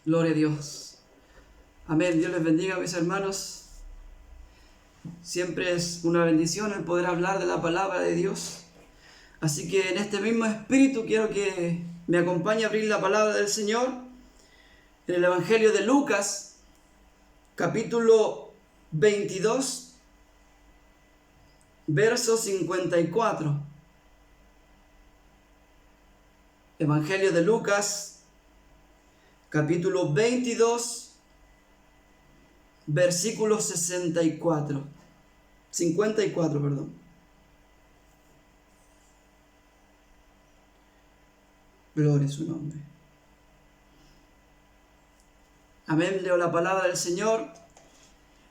Gloria a Dios. Amén. Dios les bendiga, mis hermanos. Siempre es una bendición el poder hablar de la palabra de Dios. Así que en este mismo espíritu quiero que me acompañe a abrir la palabra del Señor en el Evangelio de Lucas, capítulo 22, verso 54. Evangelio de Lucas, capítulo 22, versículo 54. Gloria a su nombre. Amén. Leo la palabra del Señor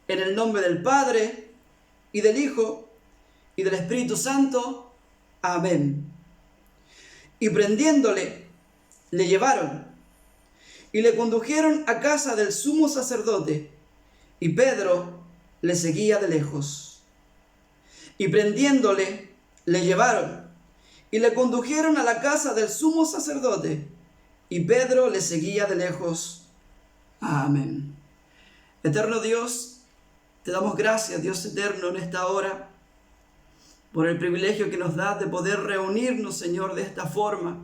en el nombre del Padre, y del Hijo, y del Espíritu Santo. Amén. Y prendiéndole, le llevaron, y le condujeron a casa del sumo sacerdote, y Pedro le seguía de lejos. Y prendiéndole, le llevaron, y le condujeron a la casa del sumo sacerdote, y Pedro le seguía de lejos. Amén. Eterno Dios, te damos gracias, Dios eterno, en esta hora, por el privilegio que nos das de poder reunirnos, Señor, de esta forma,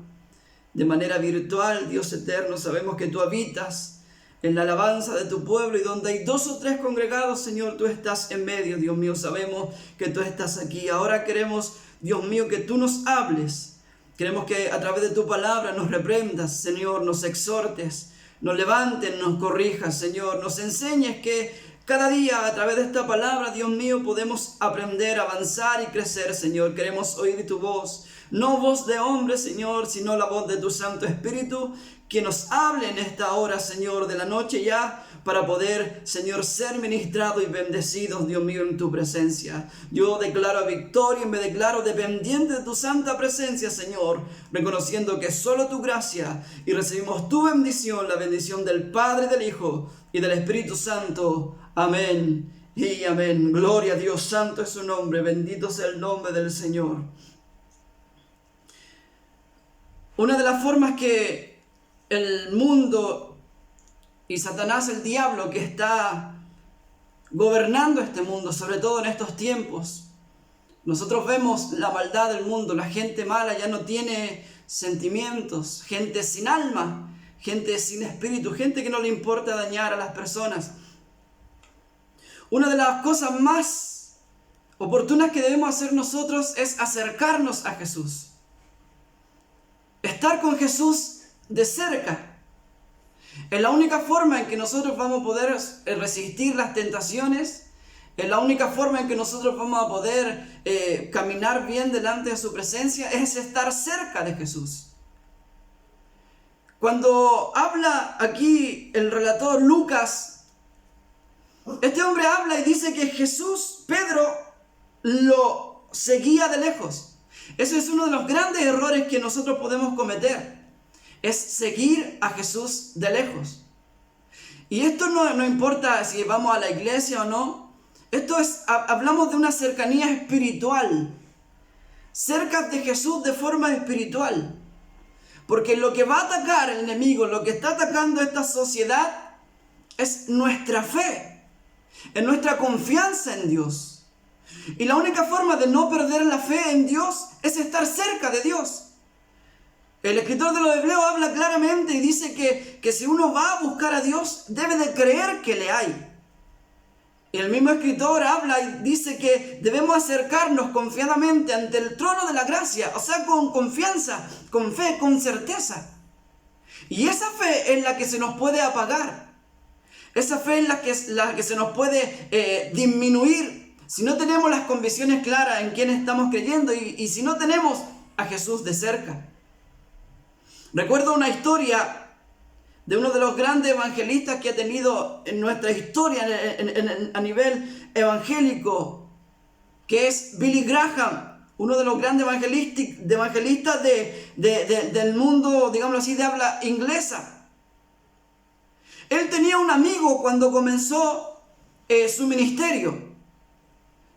de manera virtual. Dios eterno, sabemos que tú habitas en la alabanza de tu pueblo, y donde hay 2 o 3 congregados, Señor, tú estás en medio. Dios mío, sabemos que tú estás aquí. Ahora queremos, Dios mío, que tú nos hables. Queremos que a través de tu palabra nos reprendas, Señor, nos exhortes, nos levantes, nos corrijas, Señor, nos enseñes que cada día a través de esta palabra, Dios mío, podemos aprender, avanzar y crecer, Señor. Queremos oír tu voz, no voz de hombre, Señor, sino la voz de tu Santo Espíritu, que nos hable en esta hora, Señor, de la noche ya, para poder, Señor, ser ministrados y bendecidos, Dios mío, en tu presencia. Yo declaro victoria y me declaro dependiente de tu santa presencia, Señor, reconociendo que solo tu gracia, y recibimos tu bendición, la bendición del Padre, del Hijo y del Espíritu Santo. Amén y amén. Gloria a Dios, santo es su nombre, bendito sea el nombre del Señor. Una de las formas que el mundo y Satanás, el diablo, que está gobernando este mundo, sobre todo en estos tiempos, nosotros vemos la maldad del mundo. La gente mala ya no tiene sentimientos, gente sin alma, gente sin espíritu, gente que no le importa dañar a las personas. Una de las cosas más oportunas que debemos hacer nosotros es acercarnos a Jesús. Estar con Jesús de cerca. Es la única forma en que nosotros vamos a poder resistir las tentaciones. Es la única forma en que nosotros vamos a poder caminar bien delante de su presencia. Es estar cerca de Jesús. Cuando habla aquí el relator Lucas, este hombre habla y dice que Jesús, Pedro, lo seguía de lejos. Eso es uno de los grandes errores que nosotros podemos cometer. Es seguir a Jesús de lejos. Y esto no importa si vamos a la iglesia o no. Hablamos de una cercanía espiritual. Cerca de Jesús de forma espiritual. Porque lo que va a atacar el enemigo, lo que está atacando esta sociedad, es nuestra fe. Es nuestra confianza en Dios. Y la única forma de no perder la fe en Dios es estar cerca de Dios. El escritor de los Hebreos habla claramente y dice que si uno va a buscar a Dios, debe de creer que le hay. Y el mismo escritor habla y dice que debemos acercarnos confiadamente ante el trono de la gracia, o sea, con confianza, con fe, con certeza. Y esa fe es la que se nos puede apagar. Esa fe es la que se nos puede disminuir si no tenemos las convicciones claras en quién estamos creyendo y si no tenemos a Jesús de cerca. Recuerdo una historia de uno de los grandes evangelistas que ha tenido en nuestra historia a nivel evangélico, que es Billy Graham, uno de los grandes evangelistas del mundo, digámoslo así, de habla inglesa. Él tenía un amigo cuando comenzó su ministerio.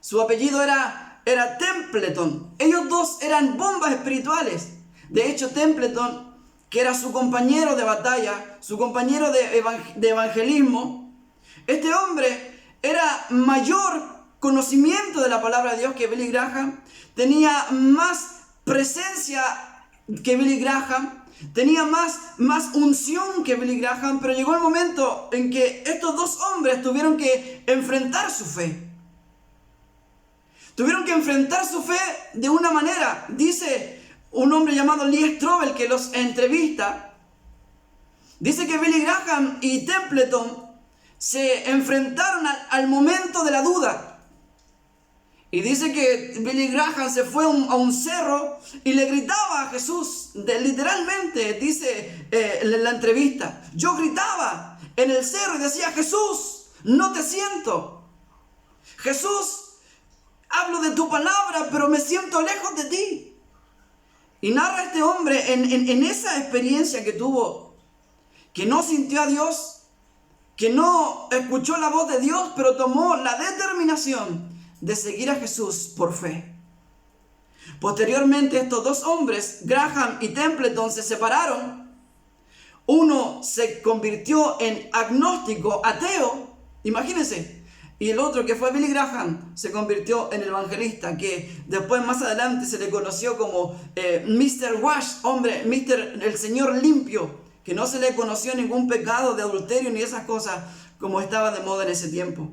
Su apellido era Templeton. Ellos dos eran bombas espirituales. De hecho, Templeton, que era su compañero de batalla, su compañero de evangelismo, este hombre era mayor conocimiento de la palabra de Dios que Billy Graham, tenía más presencia que Billy Graham, tenía más unción que Billy Graham, pero llegó el momento en que estos dos hombres tuvieron que enfrentar su fe. Tuvieron que enfrentar su fe de una manera. Dice un hombre llamado Lee Strobel, que los entrevista, dice que Billy Graham y Templeton se enfrentaron al momento de la duda. Y dice que Billy Graham se fue a un cerro y le gritaba a Jesús, literalmente, dice en la entrevista, yo gritaba en el cerro y decía, Jesús, no te siento. Jesús, hablo de tu palabra, pero me siento lejos de ti. Y narra este hombre en esa experiencia que tuvo, que no sintió a Dios, que no escuchó la voz de Dios, pero tomó la determinación de seguir a Jesús por fe. Posteriormente, estos dos hombres, Graham y Templeton, se separaron. Uno se convirtió en agnóstico, ateo, imagínense. Y el otro, que fue Billy Graham, se convirtió en evangelista, que después más adelante se le conoció como Mr. Wash, hombre, el Señor limpio, que no se le conoció ningún pecado de adulterio ni esas cosas como estaba de moda en ese tiempo.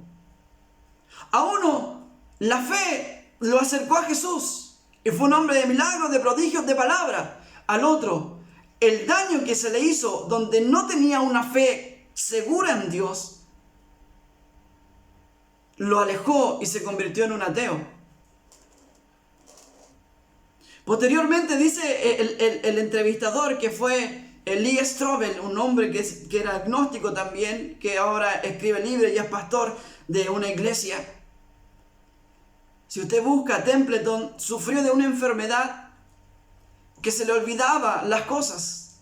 A uno, la fe lo acercó a Jesús y fue un hombre de milagros, de prodigios, de palabra. Al otro, el daño que se le hizo donde no tenía una fe segura en Dios, lo alejó y se convirtió en un ateo. Posteriormente dice el entrevistador, que fue Lee Strobel, un hombre que era agnóstico también, que ahora escribe libros y es pastor de una iglesia. Si usted busca, Templeton sufrió de una enfermedad que se le olvidaba las cosas.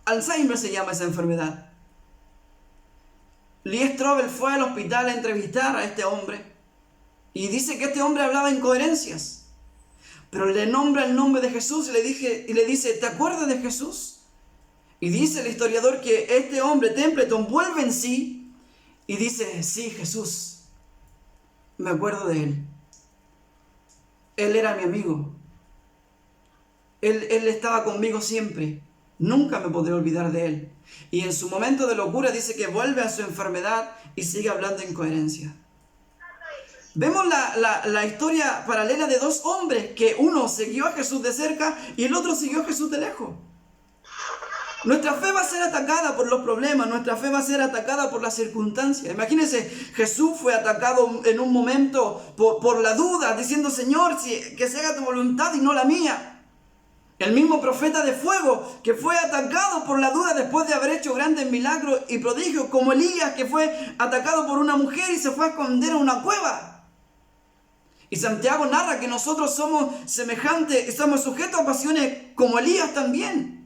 Alzheimer se llama esa enfermedad. Lee Strobel fue al hospital a entrevistar a este hombre y dice que este hombre hablaba incoherencias, pero le nombra el nombre de Jesús y le dice, ¿te acuerdas de Jesús? Y dice el historiador que este hombre, Templeton, vuelve en sí y dice, sí, Jesús, me acuerdo de él. Él era mi amigo. Él estaba conmigo siempre. Nunca me podré olvidar de él. Y en su momento de locura dice que vuelve a su enfermedad y sigue hablando incoherencia. Vemos la historia paralela de dos hombres, que uno siguió a Jesús de cerca y el otro siguió a Jesús de lejos. Nuestra fe va a ser atacada por los problemas, nuestra fe va a ser atacada por las circunstancias. Imagínense, Jesús fue atacado en un momento por la duda, diciendo, Señor, que se haga tu voluntad y no la mía. El mismo profeta de fuego que fue atacado por la duda después de haber hecho grandes milagros y prodigios, como Elías, que fue atacado por una mujer y se fue a esconder en una cueva. Y Santiago narra que nosotros somos semejantes, estamos sujetos a pasiones como Elías también.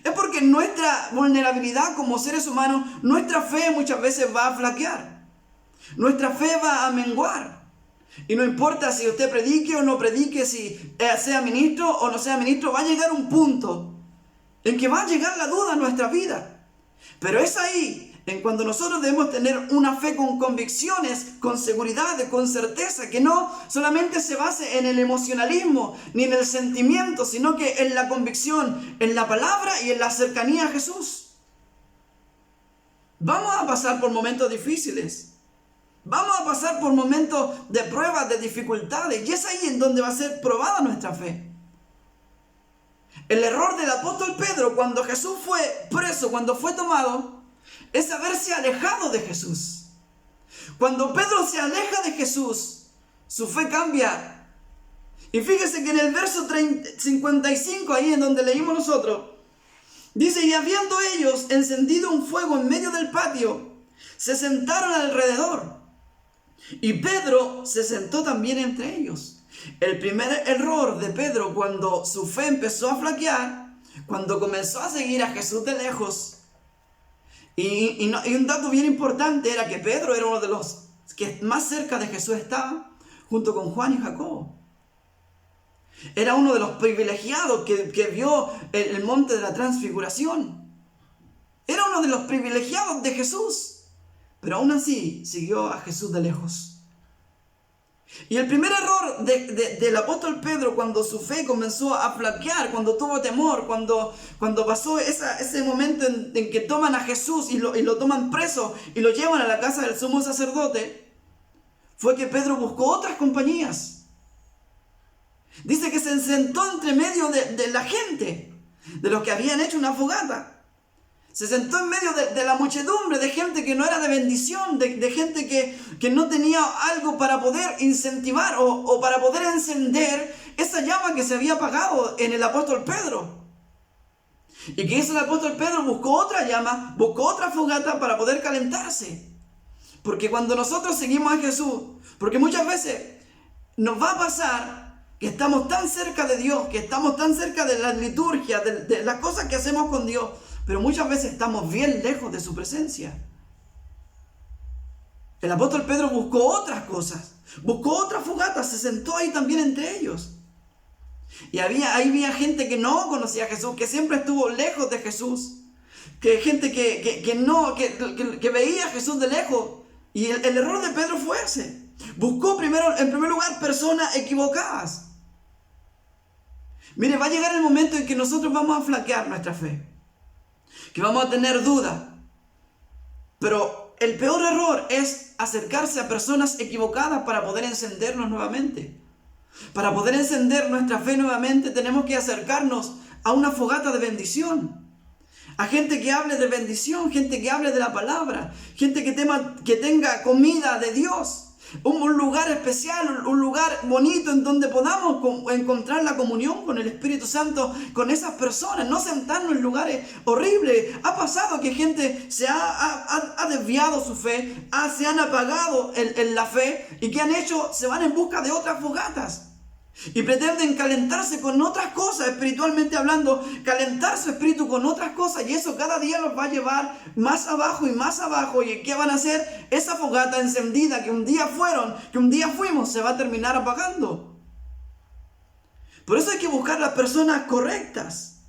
Es porque nuestra vulnerabilidad como seres humanos, nuestra fe muchas veces va a flaquear. Nuestra fe va a menguar. Y no importa si usted predique o no predique, si sea ministro o no sea ministro, va a llegar un punto en que va a llegar la duda a nuestra vida. Pero es ahí en cuando nosotros debemos tener una fe con convicciones, con seguridad, con certeza, que no solamente se base en el emocionalismo ni en el sentimiento, sino que en la convicción, en la palabra y en la cercanía a Jesús. Vamos a pasar por momentos difíciles. Vamos a pasar por momentos de pruebas, de dificultades, y es ahí en donde va a ser probada nuestra fe. El error del apóstol Pedro cuando Jesús fue preso, cuando fue tomado, es haberse alejado de Jesús. Cuando Pedro se aleja de Jesús, su fe cambia. Y fíjese que en el verso 55, ahí en donde leímos nosotros, dice, y habiendo ellos encendido un fuego en medio del patio, se sentaron alrededor. Y Pedro se sentó también entre ellos. El primer error de Pedro cuando su fe empezó a flaquear, cuando comenzó a seguir a Jesús de lejos, y un dato bien importante era que Pedro era uno de los que más cerca de Jesús estaba, junto con Juan y Jacobo. Era uno de los privilegiados que vio el monte de la transfiguración. Era uno de los privilegiados de Jesús. Pero aún así siguió a Jesús de lejos. Y el primer error del apóstol Pedro, cuando su fe comenzó a flaquear, cuando tuvo temor, cuando pasó ese momento en que toman a Jesús y lo toman preso y lo llevan a la casa del sumo sacerdote, fue que Pedro buscó otras compañías. Dice que se sentó entre medio de la gente, de los que habían hecho una fogata. Se sentó en medio de la muchedumbre, de gente que no era de bendición, de gente que no tenía algo para poder incentivar o para poder encender esa llama que se había apagado en el apóstol Pedro. ¿Y qué hizo el apóstol Pedro? Buscó otra llama, buscó otra fogata para poder calentarse. Porque cuando nosotros seguimos a Jesús, porque muchas veces nos va a pasar que estamos tan cerca de Dios, que estamos tan cerca de la liturgia, de las cosas que hacemos con Dios, pero muchas veces estamos bien lejos de su presencia. El apóstol Pedro buscó otras cosas, buscó otra fogata, se sentó ahí también entre ellos. Y ahí había gente que no conocía a Jesús, que siempre estuvo lejos de Jesús, que gente que veía a Jesús de lejos. Y el error de Pedro fue ese. Buscó en primer lugar personas equivocadas. Mire, va a llegar el momento en que nosotros vamos a flaquear nuestra fe, que vamos a tener dudas. Pero el peor error es acercarse a personas equivocadas para poder encendernos nuevamente. Para poder encender nuestra fe nuevamente tenemos que acercarnos a una fogata de bendición. A gente que hable de bendición, gente que hable de la palabra, gente que tenga comida de Dios. Un lugar especial, un lugar bonito en donde podamos encontrar la comunión con el Espíritu Santo, con esas personas, no sentarnos en lugares horribles. Ha pasado que gente se ha desviado su fe, se han apagado en la fe, y ¿qué han hecho? Se van en busca de otras fogatas y pretenden calentarse con otras cosas, espiritualmente hablando, calentar su espíritu con otras cosas, y eso cada día los va a llevar más abajo y más abajo. ¿Y qué van a hacer? Esa fogata encendida que un día fuimos, se va a terminar apagando. Por eso hay que buscar las personas correctas,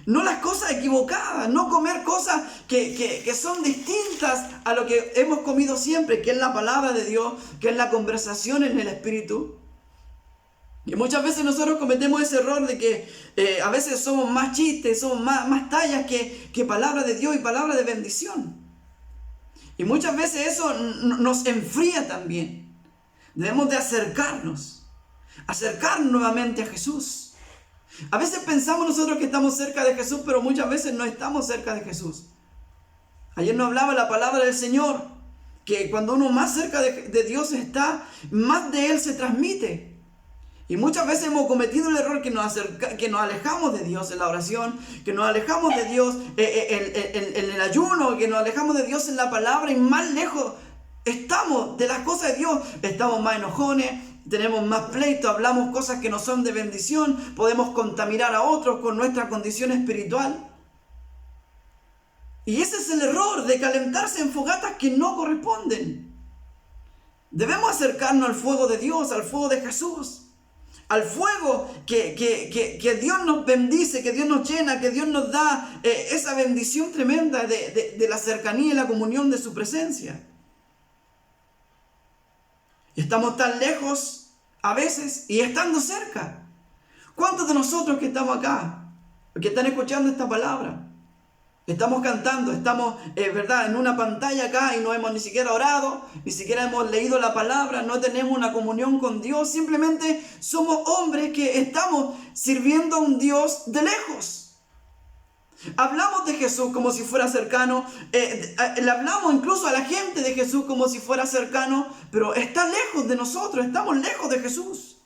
no las cosas equivocadas, no comer cosas que son distintas a lo que hemos comido siempre, que es la palabra de Dios, que es la conversación en el Espíritu. Y muchas veces nosotros cometemos ese error de que a veces somos más chistes, somos más tallas que palabra de Dios y palabra de bendición. Y muchas veces eso nos enfría también. Debemos de acercarnos nuevamente a Jesús. A veces pensamos nosotros que estamos cerca de Jesús, pero muchas veces no estamos cerca de Jesús. Ayer nos hablaba la palabra del Señor, que cuando uno más cerca de Dios está, más de Él se transmite. Y muchas veces hemos cometido el error que nos alejamos de Dios en la oración, que nos alejamos de Dios en el ayuno, que nos alejamos de Dios en la palabra, y más lejos estamos de las cosas de Dios. Estamos más enojones, tenemos más pleito, hablamos cosas que no son de bendición, podemos contaminar a otros con nuestra condición espiritual. Y ese es el error de calentarse en fogatas que no corresponden. Debemos acercarnos al fuego de Dios, al fuego de Jesús, al fuego que Dios nos bendice, que Dios nos llena, que Dios nos da esa bendición tremenda de la cercanía y la comunión de su presencia. Estamos tan lejos a veces y estando cerca. ¿Cuántos de nosotros que estamos acá, que están escuchando esta palabra, estamos cantando, estamos en una pantalla acá y no hemos ni siquiera orado, ni siquiera hemos leído la palabra, no tenemos una comunión con Dios, simplemente somos hombres que estamos sirviendo a un Dios de lejos? Hablamos de Jesús como si fuera cercano, le hablamos incluso a la gente de Jesús como si fuera cercano, pero está lejos de nosotros, estamos lejos de Jesús.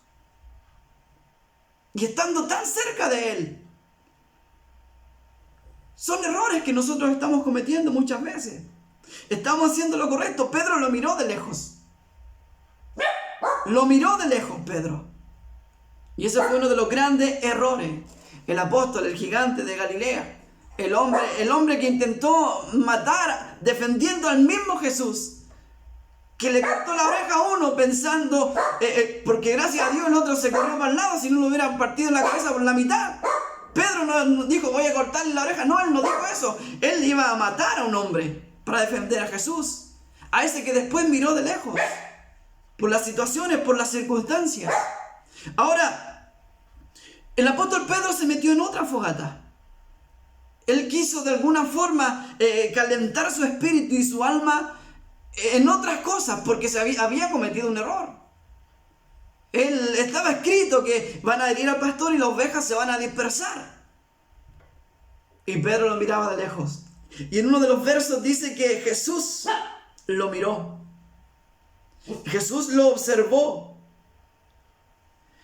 Y estando tan cerca de Él, son errores que nosotros estamos cometiendo muchas veces. Estamos haciendo lo correcto. Pedro lo miró de lejos. Lo miró de lejos, Pedro. Y ese fue uno de los grandes errores. El apóstol, el gigante de Galilea, el hombre que intentó matar defendiendo al mismo Jesús, que le cortó la oreja a uno pensando, porque gracias a Dios el otro se corrió para el lado, si no lo hubieran partido en la cabeza por la mitad. Pedro no dijo, voy a cortarle la oreja. No, él no dijo eso. Él iba a matar a un hombre para defender a Jesús. A ese que después miró de lejos. Por las situaciones, por las circunstancias. Ahora, el apóstol Pedro se metió en otra fogata. Él quiso de alguna forma calentar su espíritu y su alma en otras cosas, porque había cometido un error. Estaba escrito que van a herir al pastor y las ovejas se van a dispersar. Y Pedro lo miraba de lejos. Y en uno de los versos dice que Jesús lo miró. Jesús lo observó.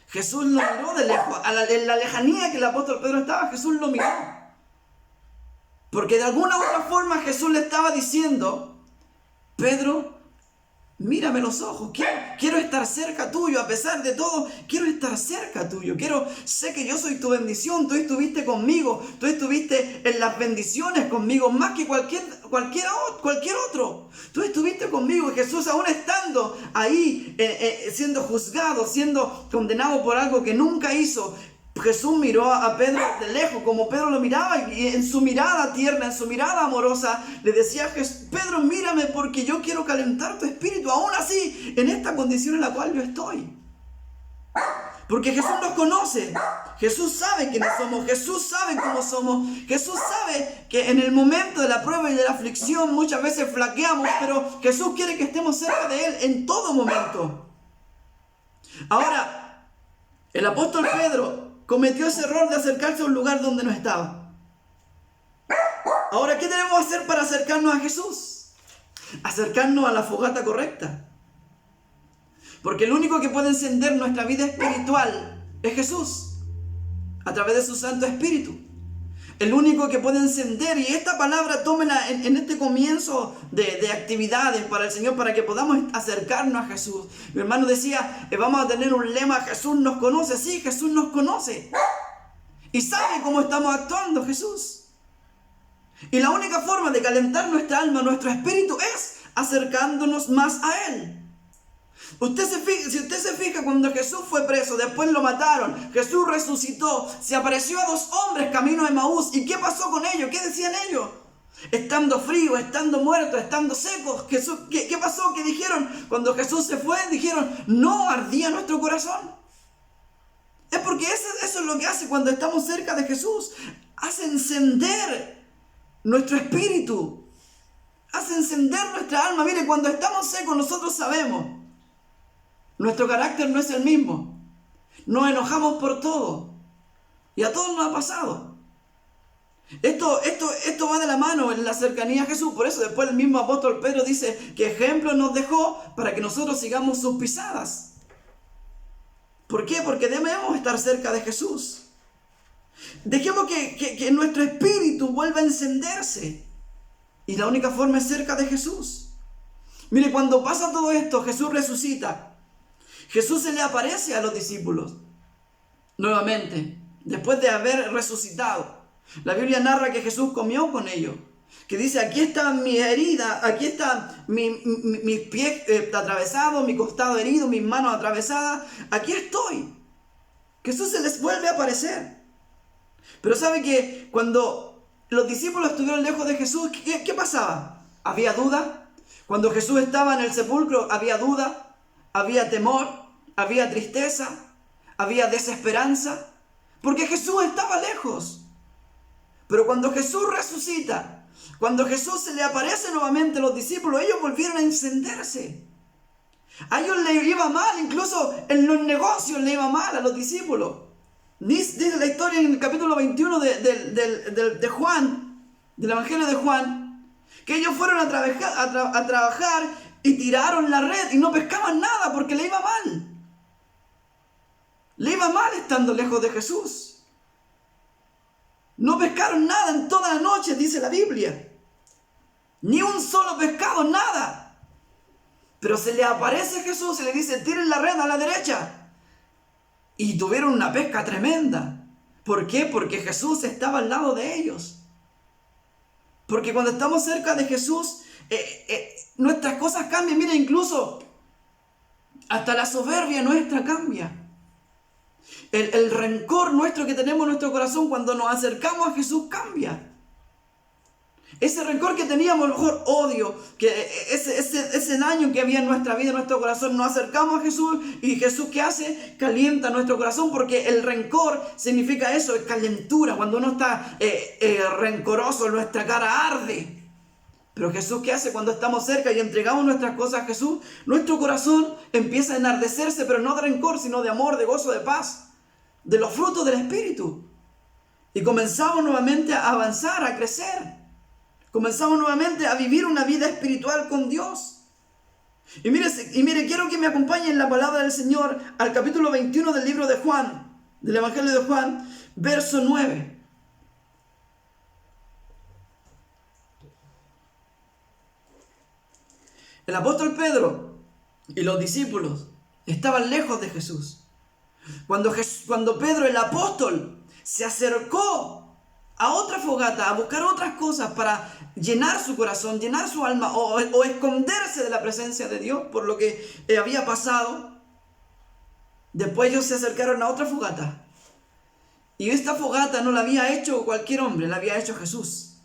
Jesús lo miró de lejos. En la lejanía que el apóstol Pedro estaba, Jesús lo miró. Porque de alguna u otra forma Jesús le estaba diciendo, Pedro, mírame los ojos, quiero estar cerca tuyo, a pesar de todo, quiero estar cerca tuyo, sé que yo soy tu bendición, tú estuviste conmigo, tú estuviste en las bendiciones conmigo, más que cualquier otro, tú estuviste conmigo. Y Jesús, aún estando ahí, siendo juzgado, siendo condenado por algo que nunca hizo, Jesús miró a Pedro de lejos, como Pedro lo miraba, y en su mirada tierna, en su mirada amorosa, le decía, Pedro, mírame porque yo quiero calentar tu espíritu, aún así, en esta condición en la cual yo estoy. Porque Jesús nos conoce, Jesús sabe quiénes somos, Jesús sabe cómo somos, Jesús sabe que en el momento de la prueba y de la aflicción muchas veces flaqueamos, pero Jesús quiere que estemos cerca de Él en todo momento. Ahora, el apóstol Pedro cometió ese error de acercarse a un lugar donde no estaba. Ahora, ¿qué debemos hacer para acercarnos a Jesús? Acercarnos a la fogata correcta. Porque el único que puede encender nuestra vida espiritual es Jesús, a través de su Santo Espíritu. El único que puede encender, y esta palabra tómenla en este comienzo de actividades para el Señor, para que podamos acercarnos a Jesús. Mi hermano decía, vamos a tener un lema, Jesús nos conoce. Sí, Jesús nos conoce. Y sabe cómo estamos actuando, Jesús. Y la única forma de calentar nuestra alma, nuestro espíritu, es acercándonos más a Él. Si usted se fija, cuando Jesús fue preso, después lo mataron, Jesús resucitó, se apareció a 2 hombres camino de Emaús. ¿Y qué pasó con ellos? ¿Qué decían ellos? Estando fríos, estando muertos, estando secos, ¿qué pasó? ¿Qué dijeron? Cuando Jesús se fue, dijeron, no ardía nuestro corazón. Es porque eso es lo que hace cuando estamos cerca de Jesús. Hace encender nuestro espíritu, hace encender nuestra alma. Mire, cuando estamos secos nosotros sabemos, nuestro carácter no es el mismo. Nos enojamos por todo. Y a todos nos ha pasado. Esto va de la mano en la cercanía a Jesús. Por eso después el mismo apóstol Pedro dice que ejemplo nos dejó para que nosotros sigamos sus pisadas. ¿Por qué? Porque debemos estar cerca de Jesús. Dejemos que nuestro espíritu vuelva a encenderse. Y la única forma es cerca de Jesús. Mire, cuando pasa todo esto, Jesús resucita. Jesús se le aparece a los discípulos nuevamente, después de haber resucitado. La Biblia narra que Jesús comió con ellos, que dice, aquí está mi herida, aquí está mis pies atravesados, mi costado herido, mis manos atravesadas, aquí estoy. Jesús se les vuelve a aparecer. Pero ¿sabe que cuando los discípulos estuvieron lejos de Jesús, ¿qué pasaba? ¿Había duda? Cuando Jesús estaba en el sepulcro, ¿había duda? Había temor, había tristeza, había desesperanza, porque Jesús estaba lejos. Pero cuando Jesús resucita, cuando Jesús se le aparece nuevamente a los discípulos, ellos volvieron a encenderse. A ellos les iba mal, incluso en los negocios les iba mal a los discípulos. Dice la historia en el capítulo 21 de Juan, del Evangelio de Juan, que ellos fueron a trabajar y tiraron la red y no pescaban nada porque le iba mal. Le iba mal estando lejos de Jesús. No pescaron nada en toda la noche, dice la Biblia. Ni un solo pescado, nada. Pero se le aparece Jesús y le dice, tiren la red a la derecha. Y tuvieron una pesca tremenda. ¿Por qué? Porque Jesús estaba al lado de ellos. Porque cuando estamos cerca de Jesús, nuestras cosas cambian. Mira, incluso hasta la soberbia nuestra cambia. El rencor nuestro que tenemos en nuestro corazón cuando nos acercamos a Jesús cambia. Ese rencor que teníamos, a lo mejor odio, que ese daño que había en nuestra vida, en nuestro corazón, nos acercamos a Jesús y Jesús, ¿qué hace? Calienta nuestro corazón, porque el rencor significa eso, es calentura. Cuando uno está rencoroso, nuestra cara arde. Pero Jesús, ¿qué hace? Cuando estamos cerca y entregamos nuestras cosas a Jesús, nuestro corazón empieza a enardecerse, pero no de rencor, sino de amor, de gozo, de paz, de los frutos del Espíritu. Y comenzamos nuevamente a avanzar, a crecer. Comenzamos nuevamente a vivir una vida espiritual con Dios. Y mire, quiero que me acompañe en la palabra del Señor al capítulo 21 del libro de Juan, del Evangelio de Juan, verso 9. El apóstol Pedro y los discípulos estaban lejos de Jesús. Cuando Pedro, el apóstol, se acercó a otra fogata, a buscar otras cosas para llenar su corazón, llenar su alma o esconderse de la presencia de Dios por lo que había pasado, después ellos se acercaron a otra fogata. Y esta fogata no la había hecho cualquier hombre, la había hecho Jesús.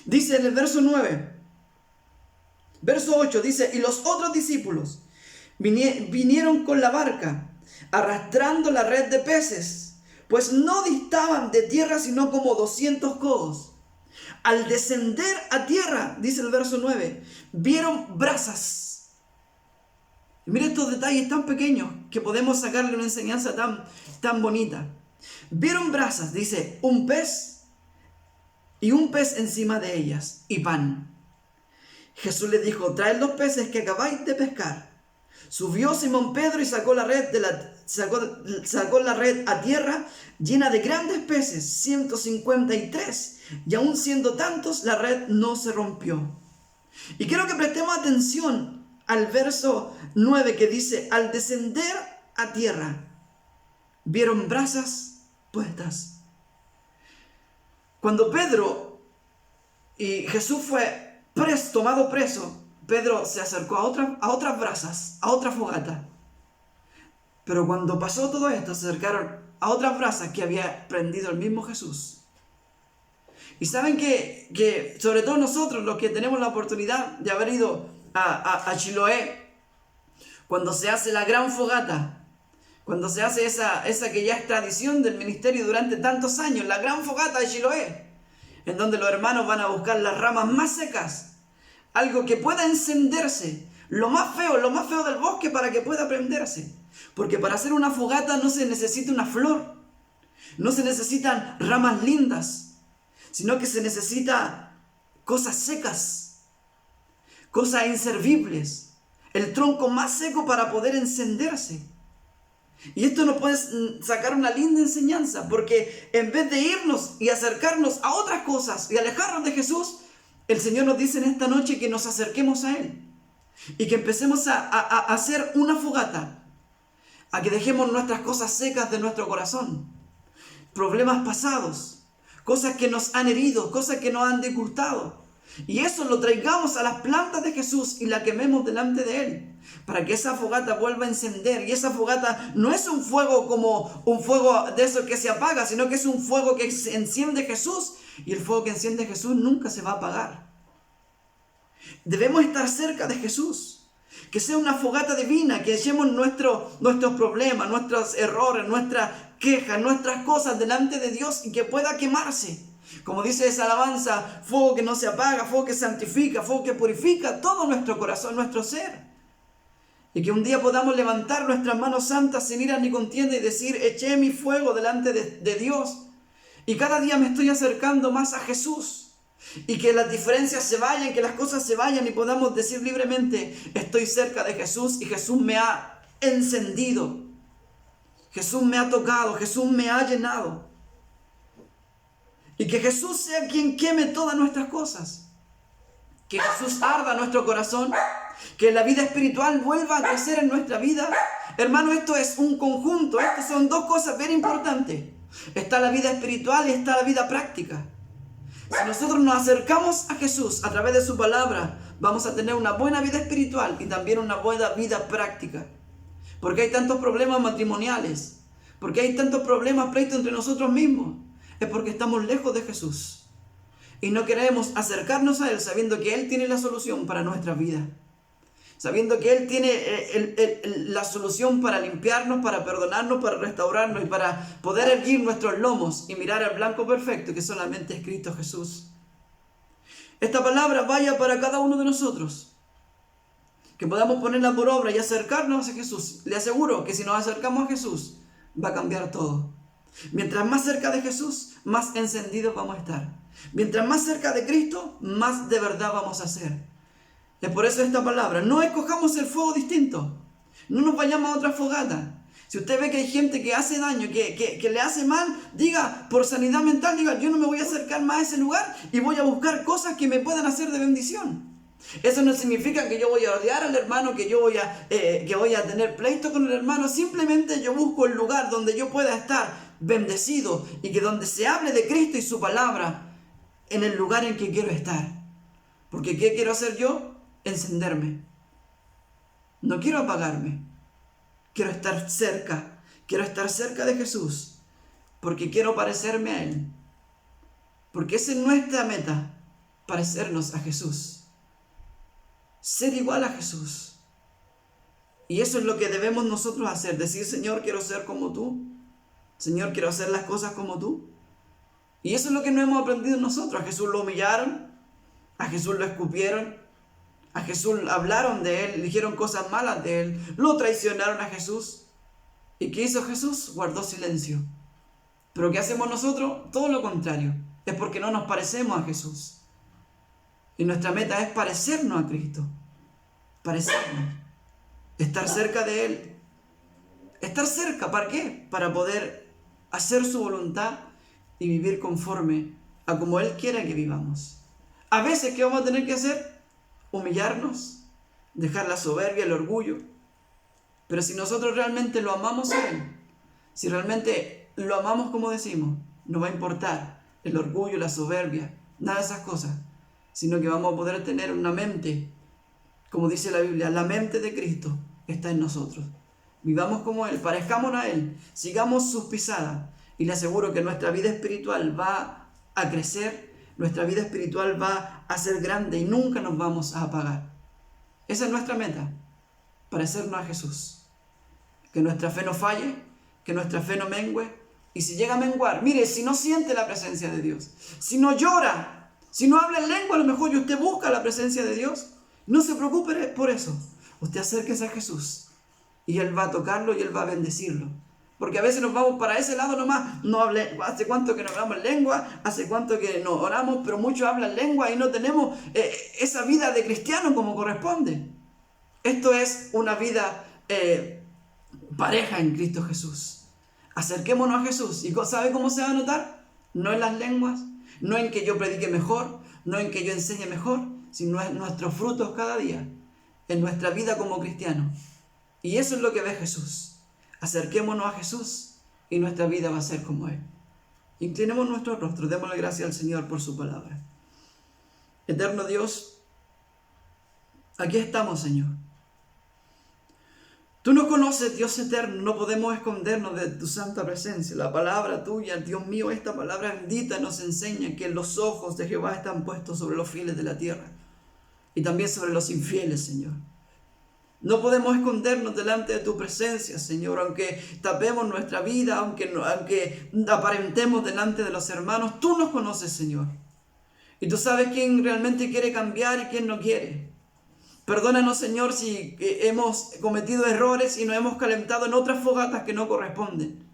Dice en el verso 9, verso 8, dice: y los otros discípulos vinieron con la barca, arrastrando la red de peces, pues no distaban de tierra sino como 200 codos. Al descender a tierra, dice el verso 9, vieron brasas. Y mira estos detalles tan pequeños que podemos sacarle una enseñanza tan bonita. Vieron brasas, dice, un pez encima de ellas y pan. Jesús les dijo: traed los peces que acabáis de pescar. Subió Simón Pedro y sacó la red a tierra llena de grandes peces, 153, y aun siendo tantos, la red no se rompió. Y quiero que prestemos atención al verso 9 que dice: al descender a tierra, vieron brasas puestas. Cuando Pedro y Jesús fue tomado preso, Pedro se acercó a otras brasas, a otra fogata. Pero cuando pasó todo esto, se acercaron a otras brasas que había prendido el mismo Jesús. Y saben que sobre todo nosotros, los que tenemos la oportunidad de haber ido a Chiloé, cuando se hace la gran fogata, cuando se hace esa que ya es tradición del ministerio durante tantos años, la gran fogata de Chiloé, en donde los hermanos van a buscar las ramas más secas, algo que pueda encenderse, lo más feo del bosque, para que pueda prenderse. Porque para hacer una fogata no se necesita una flor, no se necesitan ramas lindas, sino que se necesita cosas secas, cosas inservibles, el tronco más seco para poder encenderse. Y esto nos puede sacar una linda enseñanza, porque en vez de irnos y acercarnos a otras cosas y alejarnos de Jesús, el Señor nos dice en esta noche que nos acerquemos a Él y que empecemos a hacer una fogata, a que dejemos nuestras cosas secas de nuestro corazón, problemas pasados, cosas que nos han herido, cosas que nos han disgustado, y eso lo traigamos a las plantas de Jesús y la quememos delante de Él, para que esa fogata vuelva a encender. Y esa fogata no es un fuego como un fuego de esos que se apaga, sino que es un fuego que enciende Jesús. Y el fuego que enciende Jesús nunca se va a apagar. Debemos estar cerca de Jesús. Que sea una fogata divina, que echemos nuestros problemas, nuestros errores, nuestras quejas, nuestras cosas delante de Dios y que pueda quemarse. Como dice esa alabanza, fuego que no se apaga, fuego que santifica, fuego que purifica todo nuestro corazón, nuestro ser. Y que un día podamos levantar nuestras manos santas sin ira ni contienda y decir: eché mi fuego delante de Dios. Y cada día me estoy acercando más a Jesús. Y que las diferencias se vayan, que las cosas se vayan y podamos decir libremente: estoy cerca de Jesús y Jesús me ha encendido. Jesús me ha tocado, Jesús me ha llenado. Y que Jesús sea quien queme todas nuestras cosas. Que Jesús arda nuestro corazón. Que la vida espiritual vuelva a crecer en nuestra vida. Hermano, esto es un conjunto. Estas son dos cosas bien importantes. Está la vida espiritual y está la vida práctica. Si nosotros nos acercamos a Jesús a través de su palabra, vamos a tener una buena vida espiritual y también una buena vida práctica. Porque hay tantos problemas matrimoniales, porque hay tantos problemas pleitos entre nosotros mismos, es porque estamos lejos de Jesús y no queremos acercarnos a Él sabiendo que Él tiene la solución para nuestra vida, sabiendo que Él tiene la solución para limpiarnos, para perdonarnos, para restaurarnos y para poder erguir nuestros lomos y mirar al blanco perfecto que solamente es Cristo Jesús. Esta palabra vaya para cada uno de nosotros, que podamos ponerla por obra y acercarnos a Jesús. Le aseguro que si nos acercamos a Jesús, va a cambiar todo. Mientras más cerca de Jesús, más encendidos vamos a estar. Mientras más cerca de Cristo, más de verdad vamos a ser. Es por eso esta palabra. No escojamos el fuego distinto. No nos vayamos a otra fogata. Si usted ve que hay gente que hace daño, que le hace mal, diga, por sanidad mental, diga, yo no me voy a acercar más a ese lugar y voy a buscar cosas que me puedan hacer de bendición. Eso no significa que yo voy a odiar al hermano, que yo voy a tener pleito con el hermano. Simplemente yo busco el lugar donde yo pueda estar bendecido y que donde se hable de Cristo y su palabra en el lugar en que quiero estar. Porque ¿qué quiero hacer yo? Encenderme. No quiero apagarme. Quiero estar cerca. Quiero estar cerca de Jesús. Porque quiero parecerme a Él. Porque esa es nuestra meta. Parecernos a Jesús. Ser igual a Jesús. Y eso es lo que debemos nosotros hacer. Decir, Señor, quiero ser como tú. Señor, quiero hacer las cosas como tú. Y eso es lo que no hemos aprendido nosotros. A Jesús lo humillaron. A Jesús lo escupieron. A Jesús hablaron de Él. Dijeron cosas malas de Él. Lo traicionaron a Jesús. ¿Y qué hizo Jesús? Guardó silencio. Pero ¿qué hacemos nosotros? Todo lo contrario. Es porque no nos parecemos a Jesús. Y nuestra meta es parecernos a Cristo. Parecernos. Estar cerca de Él. Estar cerca, ¿para qué? Para poder hacer su voluntad y vivir conforme a como Él quiere que vivamos. A veces, ¿qué vamos a tener que hacer? Humillarnos, dejar la soberbia, el orgullo. Pero si nosotros realmente lo amamos a Él, si realmente lo amamos como decimos, no va a importar el orgullo, la soberbia, nada de esas cosas, sino que vamos a poder tener una mente, como dice la Biblia, la mente de Cristo está en nosotros. Vivamos como Él, parezcámonos a Él, sigamos sus pisadas y le aseguro que nuestra vida espiritual va a crecer, nuestra vida espiritual va a ser grande y nunca nos vamos a apagar. Esa es nuestra meta, parecernos a Jesús. Que nuestra fe no falle, que nuestra fe no mengue, y si llega a menguar, mire, si no siente la presencia de Dios, si no llora, si no habla en lengua, a lo mejor y usted busca la presencia de Dios, no se preocupe por eso. Usted acérquese a Jesús y Él va a tocarlo y Él va a bendecirlo. Porque a veces nos vamos para ese lado nomás. No hable, hace cuánto que no hablamos en lengua, hace cuánto que no oramos, pero muchos hablan lengua y no tenemos esa vida de cristiano como corresponde. Esto es una vida pareja en Cristo Jesús. Acerquémonos a Jesús. ¿Y sabe cómo se va a notar? No en las lenguas, no en que yo predique mejor, no en que yo enseñe mejor, sino en nuestros frutos cada día, en nuestra vida como cristianos. Y eso es lo que ve Jesús. Acerquémonos a Jesús y nuestra vida va a ser como Él. Inclinemos nuestro rostro, démosle gracias al Señor por su palabra. Eterno Dios, aquí estamos, Señor. Tú nos conoces, Dios eterno, no podemos escondernos de tu santa presencia. La palabra tuya, Dios mío, esta palabra bendita nos enseña que los ojos de Jehová están puestos sobre los fieles de la tierra y también sobre los infieles, Señor. No podemos escondernos delante de tu presencia, Señor, aunque tapemos nuestra vida, aunque aparentemos delante de los hermanos. Tú nos conoces, Señor. Y tú sabes quién realmente quiere cambiar y quién no quiere. Perdónanos, Señor, si hemos cometido errores y nos hemos calentado en otras fogatas que no corresponden.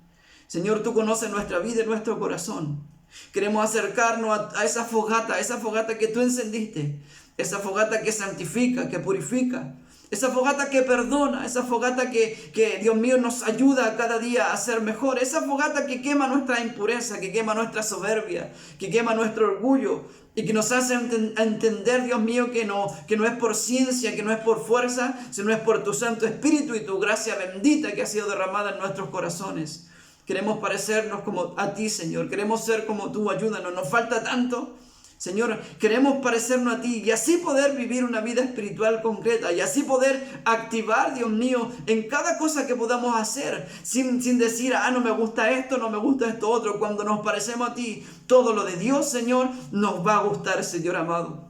Señor, tú conoces nuestra vida y nuestro corazón. Queremos acercarnos a esa fogata que tú encendiste, esa fogata que santifica, que purifica, esa fogata que perdona, esa fogata que Dios mío nos ayuda cada día a ser mejor, esa fogata que quema nuestra impureza, que quema nuestra soberbia, que quema nuestro orgullo y que nos hace entender, Dios mío, que no es por ciencia, que no es por fuerza, sino es por tu Santo Espíritu y tu gracia bendita que ha sido derramada en nuestros corazones. Queremos parecernos como a ti, Señor, queremos ser como tú, ayúdanos, nos falta tanto. Señor, queremos parecernos a ti y así poder vivir una vida espiritual concreta y así poder activar, Dios mío, en cada cosa que podamos hacer sin decir, no me gusta esto, no me gusta esto otro. Cuando nos parecemos a ti, todo lo de Dios, Señor, nos va a gustar, Señor amado.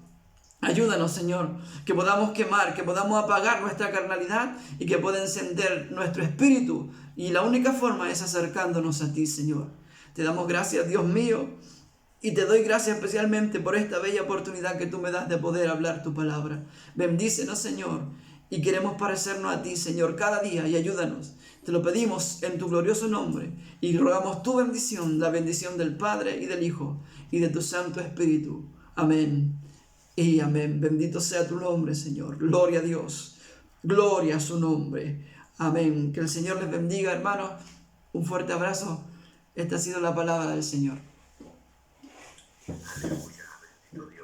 Ayúdanos, Señor, que podamos quemar, que podamos apagar nuestra carnalidad y que pueda encender nuestro espíritu. Y la única forma es acercándonos a ti, Señor. Te damos gracias, Dios mío. Y te doy gracias especialmente por esta bella oportunidad que tú me das de poder hablar tu palabra. Bendícenos, Señor, y queremos parecernos a ti, Señor, cada día, y ayúdanos. Te lo pedimos en tu glorioso nombre y rogamos tu bendición, la bendición del Padre y del Hijo y de tu Santo Espíritu. Amén y amén. Bendito sea tu nombre, Señor. Gloria a Dios. Gloria a su nombre. Amén. Que el Señor les bendiga, hermanos. Un fuerte abrazo. Esta ha sido la palabra del Señor. Aleluya.